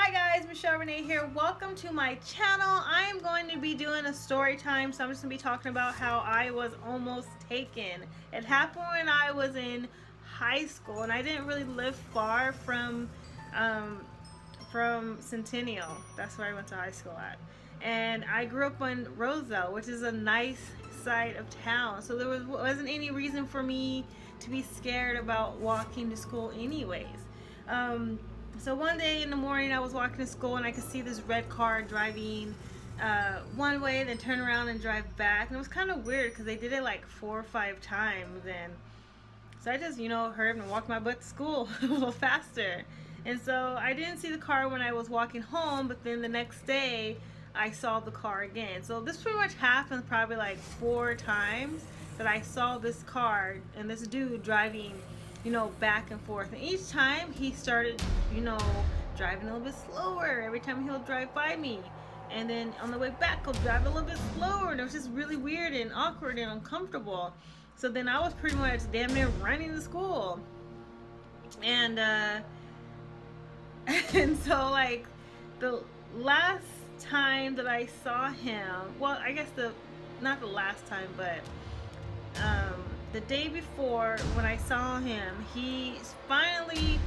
Hi guys, MsMichelleRene here. Welcome to my channel. I am going to be doing a story time, so I'm just going to be talking about how I was almost taken. It happened when I was in high school, and I didn't really live far from Centennial. That's where I went to high school at. And I grew up in Roseville, which is a nice side of town. So there wasn't any reason for me to be scared about walking to school anyways. So one day in the morning I was walking to school and I could see this red car driving one way, then turn around and drive back. And it was kind of weird because they did it like 4 or 5 times. And so I just, hurried and walked my butt to school a little faster. And so I didn't see the car when I was walking home, but then the next day I saw the car again. So this pretty much happened probably like 4 times that I saw this car and this dude driving back and forth, and each time he started driving a little bit slower. Every time he'll drive by me, and then on the way back he'll drive a little bit slower, and it was just really weird and awkward and uncomfortable. So then I was pretty much damn near running to school, and and so like the last time that I saw him, well, I guess not the last time, but the day before when I saw him, he finally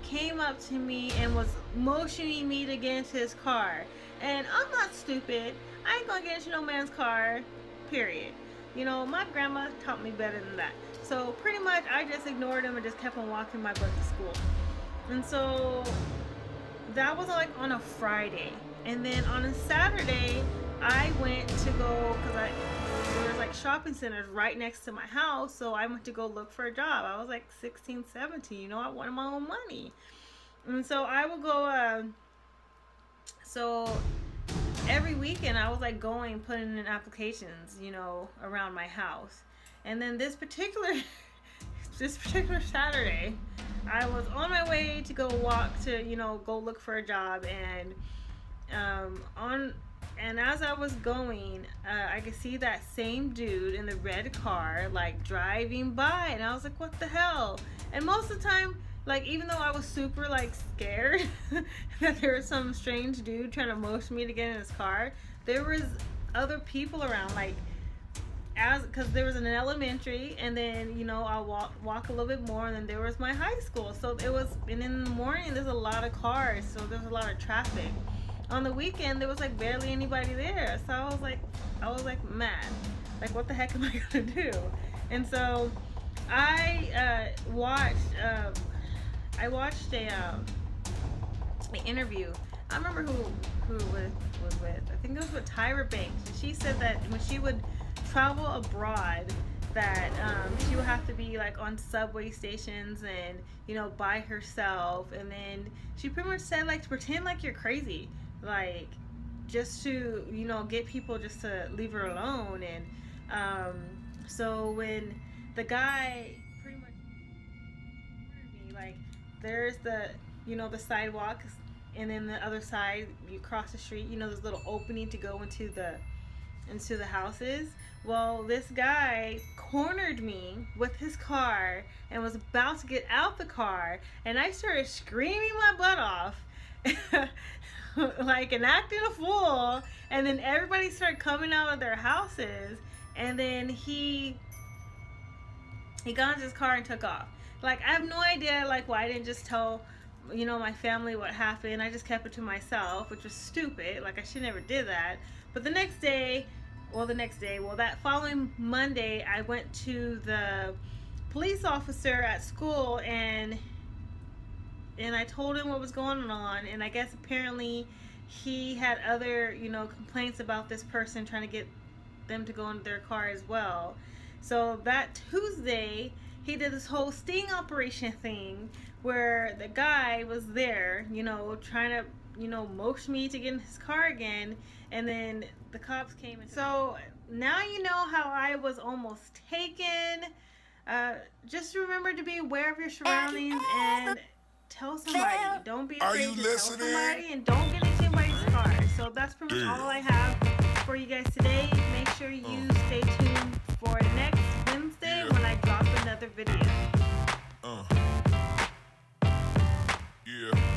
came up to me and was motioning me to get into his car. And I'm not stupid. I ain't gonna get into no man's car, period. My grandma taught me better than that. So pretty much I just ignored him and just kept on walking my butt to school. And so that was on a Friday. And then on a Saturday, I went to go, because there was shopping centers right next to my house, so I went to go look for a job. I was 16, 17, I wanted my own money. And so I would go, so every weekend I was going, putting in applications, around my house. And then this particular Saturday, I was on my way to go walk to, go look for a job, and and as I was going, I could see that same dude in the red car, driving by. And I was like, what the hell? And most of the time, even though I was super, scared that there was some strange dude trying to motion me to get in his car, there was other people around, because there was an elementary, and then, I'll walk a little bit more, and then there was my high school. So it was, and in the morning, there's a lot of cars, so there's a lot of traffic. On the weekend, there was barely anybody there, so I was mad. What the heck am I gonna do? And so I watched an interview. I remember who it was with. I think it was with Tyra Banks, and she said that when she would travel abroad, that she would have to be on subway stations and by herself, and then she pretty much said to pretend like you're crazy. Just to get people just to leave her alone. And so when the guy pretty much me, there's the the sidewalk, and then the other side you cross the street, there's a little opening to go into the houses. Well, this guy cornered me with his car and was about to get out the car, and I started screaming my butt off and acting a fool, and then everybody started coming out of their houses, and then he got into his car and took off. I have no idea why I didn't just tell my family what happened. I just kept it to myself, which was stupid. I should never did that. But that following Monday, I went to the police officer at school, and I told him what was going on, and I guess apparently he had other, complaints about this person trying to get them to go into their car as well. So that Tuesday, he did this whole sting operation thing where the guy was there, trying to, motion me to get in his car again, and then the cops came. So now you know how I was almost taken. Just remember to be aware of your surroundings and tell somebody. Don't be afraid to tell somebody, and don't get into anybody's car. So that's pretty much all I have for you guys today. Make sure you stay tuned for next Wednesday when I drop another video. Yeah.